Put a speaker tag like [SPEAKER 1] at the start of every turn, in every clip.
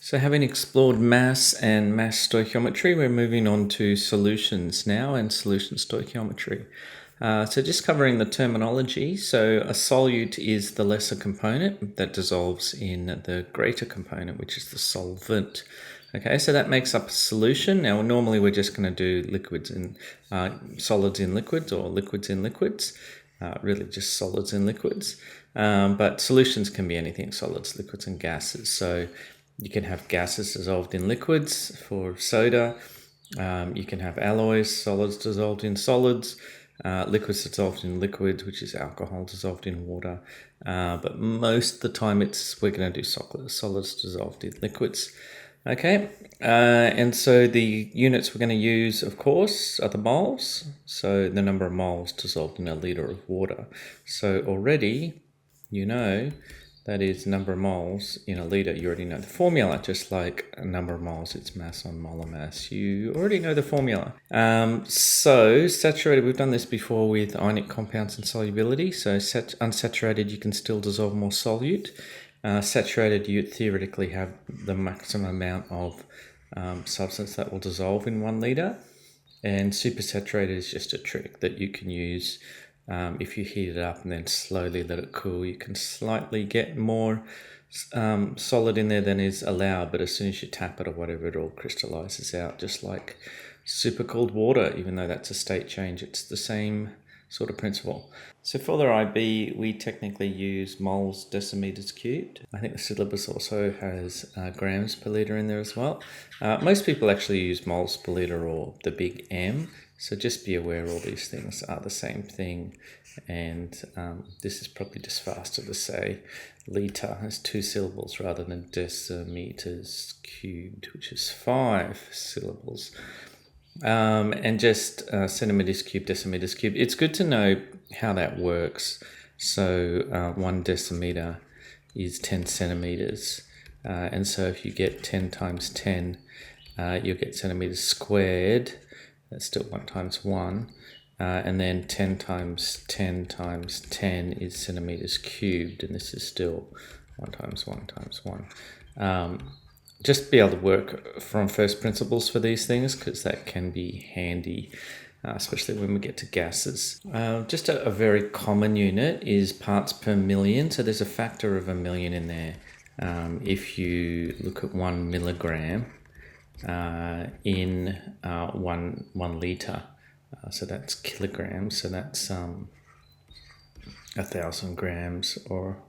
[SPEAKER 1] So having explored mass and mass stoichiometry, we're moving on to solutions now and solution stoichiometry. So just covering the terminology. So a solute is the lesser component that dissolves in the greater component, which is the solvent. Okay, so that makes up a solution. Now, normally we're just going to do liquids in solids in liquids or liquids in liquids. Really just solids and liquids. But solutions can be anything, solids, liquids, and gases. So you can have gases dissolved in liquids for soda. You can have alloys, solids dissolved in solids, liquids dissolved in liquids, which is alcohol dissolved in water. But most of the time we're going to do solids dissolved in liquids. Okay, and so the units we're going to use, of course, are the moles. So the number of moles dissolved in a litre of water. So already, you know, that is number of moles in a litre. You already know the formula, just like a number of moles, it's mass on molar mass. You already know the formula. So saturated, we've done this before with ionic compounds and solubility. So unsaturated, you can still dissolve more solute. Saturated, you theoretically have the maximum amount of substance that will dissolve in 1 litre. And supersaturated is just a trick that you can use. If you heat it up and then slowly let it cool, you can slightly get more solid in there than is allowed, but as soon as you tap it or whatever, it all crystallizes out, just like super cooled water. Even though that's a state change, it's the same sort of principle. So for the IB, we technically use moles decimeters cubed. I think the syllabus also has grams per litre in there as well. Most people actually use moles per litre or the big M. So just be aware all these things are the same thing. And this is probably just faster to say litre has 2 syllables rather than decimeters cubed, which is 5 syllables. And just centimeters cubed, decimeters cubed. It's good to know how that works. So 1 decimeter is 10 centimeters. And so if you get 10 times 10, you'll get centimeters squared. That's still 1 times 1. And then 10 times 10 times 10 is centimeters cubed. And this is still 1 times 1 times 1. Just be able to work from first principles for these things, because that can be handy, especially when we get to gases. Just a very common unit is parts per million. So there's a factor of 1 million in there. If you look at 1 milligram in 1 litre, so that's kilograms. So that's 1,000 grams, or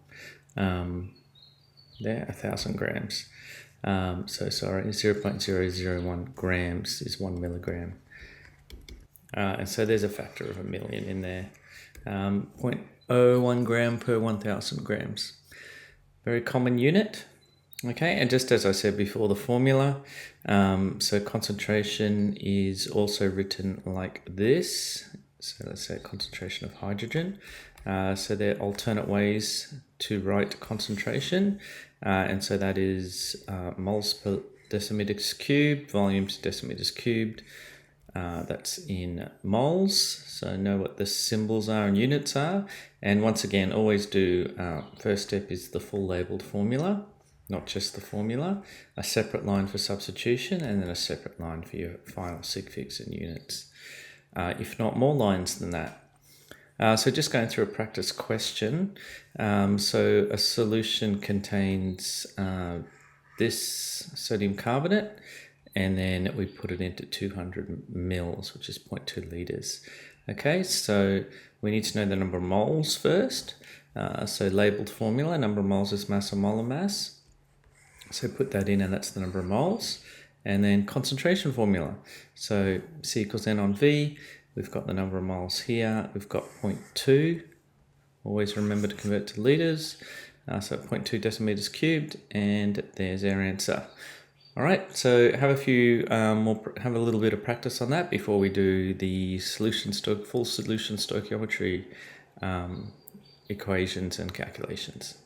[SPEAKER 1] 1,000 grams. So sorry, 0.001 grams is 1 milligram. And so there's a factor of 1 million in there. 0.01 gram per 1,000 grams. Very common unit. Okay, and just as I said before, the formula. So concentration is also written like this. So let's say concentration of hydrogen. So there are alternate ways to write concentration. And so that is moles per decimeters cubed, volume to decimeters cubed. That's in moles. So know what the symbols are and units are. And once again, always do, first step is the full labeled formula, not just the formula, a separate line for substitution, and then a separate line for your final sig figs and units. If not more lines than that. So just going through a practice question. So a solution contains this sodium carbonate, and then we put it into 200 mils, which is 0.2 litres. Okay, so we need to know the number of moles first. So labelled formula, number of moles is mass on molar mass. So put that in, and that's the number of moles. And then concentration formula. So C equals N on V. We've got the number of moles here. We've got 0.2. Always remember to convert to litres. So 0.2 decimeters cubed, and there's our answer. All right, so have a little bit of practice on that before we do the full solution stoichiometry equations and calculations.